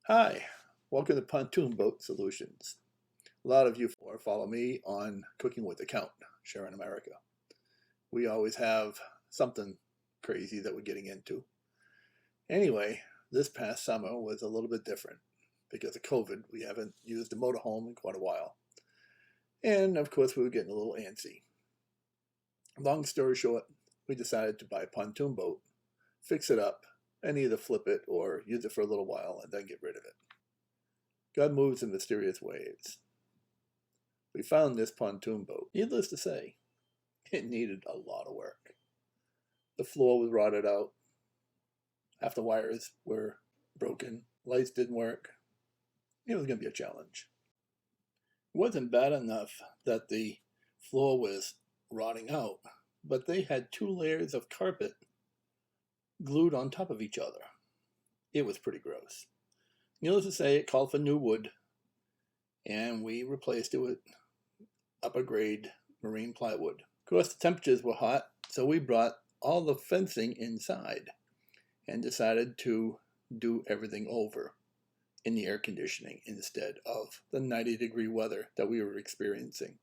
Hi, welcome to Pontoon Boat Solutions. A lot of you follow me on Cooking with the Count, Sharon America. We always have something crazy that we're getting into. Anyway, this past summer was a little bit different. Because of COVID, we haven't used a motorhome in quite a while. And of course, we were getting a little antsy. Long story short, we decided to buy a pontoon boat, fix it up, and either flip it or use it for a little while and then get rid of it. God moves in mysterious ways. We found this pontoon boat. Needless to say, it needed a lot of work. The floor was rotted out. Half the wires were broken. Lights didn't work. It was going to be a challenge. It wasn't bad enough that the floor was rotting out, but they had 2 layers of carpet glued on top of each other. It was pretty gross. Needless to say, it called for new wood, and we replaced it with upper grade marine plywood. Of course, the temperatures were hot, so we brought all the fencing inside and decided to do everything over in the air conditioning instead of the 90-degree weather that we were experiencing.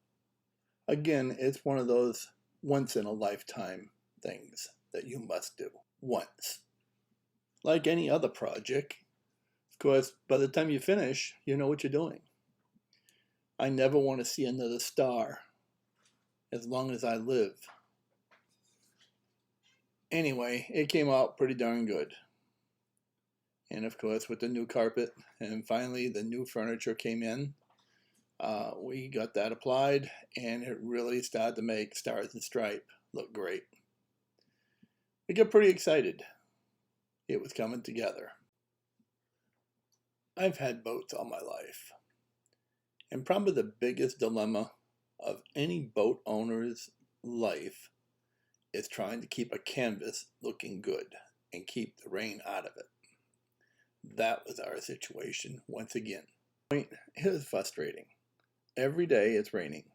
Again, it's one of those once-in-a-lifetime things that you must do once. Like any other project, of course, by the time you finish, you know what you're doing. I never want to see another star as long as I live. Anyway, it came out pretty darn good. And of course, with the new carpet and finally the new furniture came in, we got that applied and it really started to make Stars and Stripe look great. We got pretty excited. It was coming together. I've had boats all my life. And probably the biggest dilemma of any boat owner's life is trying to keep a canvas looking good and keep the rain out of it. That was our situation once again. It was frustrating. Every day it's raining.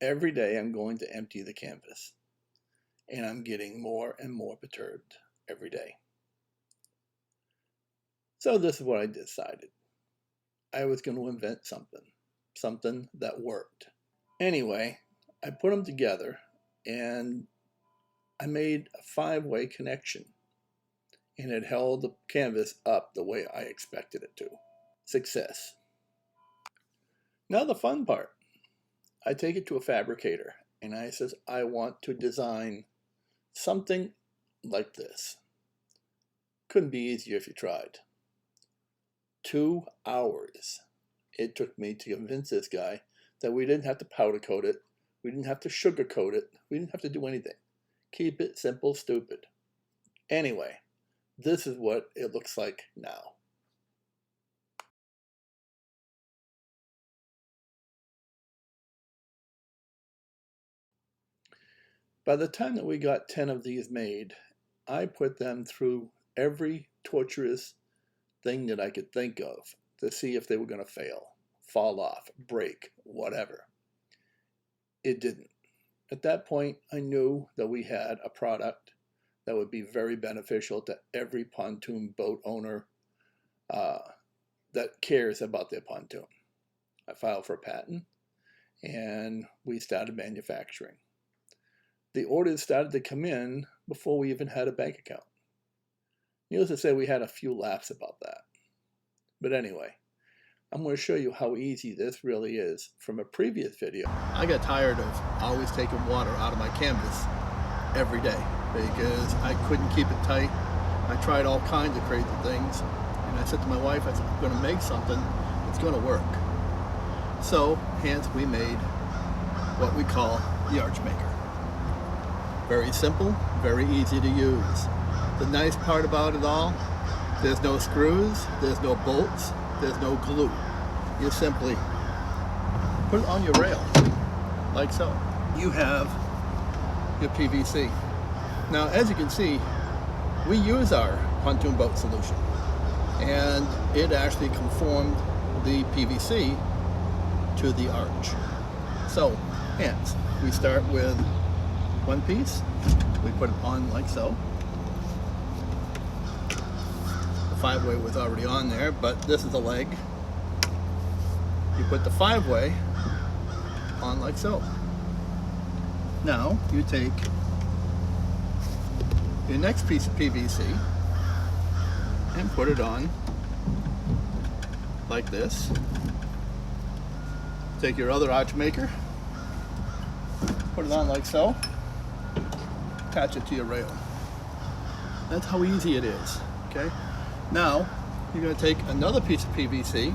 Every day I'm going to empty the canvas. And I'm getting more and more perturbed every day. So this is what I decided. I was going to invent something that worked. Anyway, I put them together and I made a 5-way connection. And it held the canvas up the way I expected it to. Success. Now the fun part. I take it to a fabricator and I says, I want to design something like this. Couldn't be easier if you tried. 2 hours it took me to convince this guy that we didn't have to powder coat it, we didn't have to sugar coat it, we didn't have to do anything. Keep it simple, stupid. Anyway, this is what it looks like now. By the time that we got 10 of these made, I put them through every torturous thing that I could think of to see if they were going to fail, fall off, break, whatever. It didn't. At that point, I knew that we had a product that would be very beneficial to every pontoon boat owner that cares about their pontoon. I filed for a patent and we started manufacturing. The orders started to come in before we even had a bank account. Needless to say, we had a few laughs about that. But anyway, I'm going to show you how easy this really is from a previous video. I got tired of always taking water out of my canvas every day because I couldn't keep it tight. I tried all kinds of crazy things. And I said to my wife, I said, I'm going to make something that's going to work. So, hence we made what we call the Arch Maker. Very simple, very easy to use. The nice part about it all, there's no screws, there's no bolts, there's no glue. You simply put it on your rail, like so. You have your PVC. Now, as you can see, we use our pontoon boat solution, and it actually conformed the PVC to the arch. So, hence, we start with one piece, we put it on like so. 5-way was already on there, but this is a leg. You put the 5-way on like so. Now you take your next piece of PVC and put it on like this. Take your other arch maker, put it on like so, attach it to your rail. That's how easy it is, okay? Now, you're gonna take another piece of PVC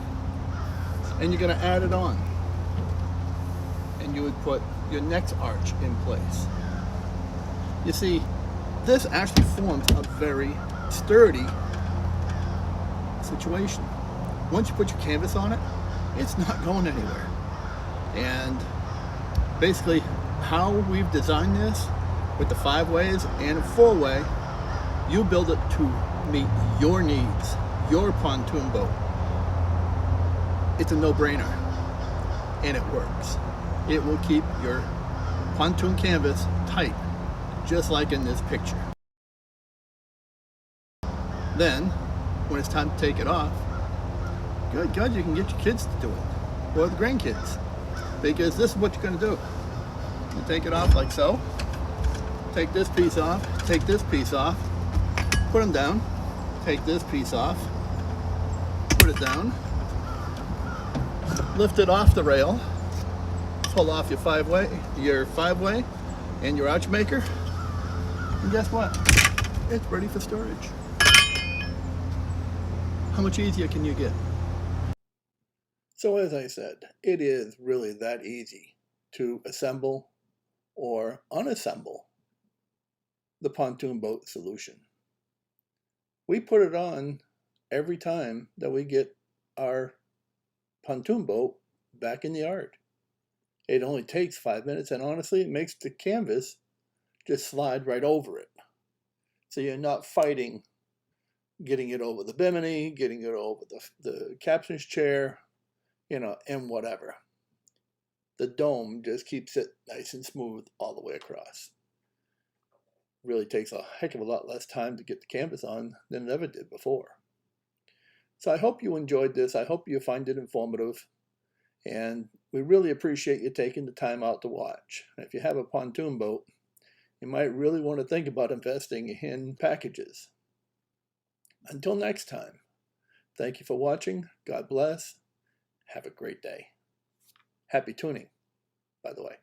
and you're gonna add it on. And you would put your next arch in place. You see, this actually forms a very sturdy situation. Once you put your canvas on it, it's not going anywhere. And basically how we've designed this with the 5 ways and a 4-way, you build it to meet your needs, your pontoon boat. It's a no-brainer, and it works. It will keep your pontoon canvas tight, just like in this picture. Then, when it's time to take it off, good God, you can get your kids to do it, or the grandkids, because this is what you're going to do. You take it off like so, take this piece off, take this piece off, put them down, take this piece off, put it down, lift it off the rail, pull off your 5-way and your arch maker, and guess what? It's ready for storage. How much easier can you get? So as I said, it is really that easy to assemble or unassemble the pontoon boat solution. We put it on every time that we get our pontoon boat back in the yard. It only takes 5 minutes, and honestly, it makes the canvas just slide right over it. So you're not fighting getting it over the bimini, getting it over the captain's chair, and whatever. The dome just keeps it nice and smooth all the way across. Really takes a heck of a lot less time to get the canvas on than it ever did before. So I hope you enjoyed this. I hope you find it informative. And we really appreciate you taking the time out to watch. If you have a pontoon boat, you might really want to think about investing in packages. Until next time, thank you for watching. God bless. Have a great day. Happy tuning, by the way.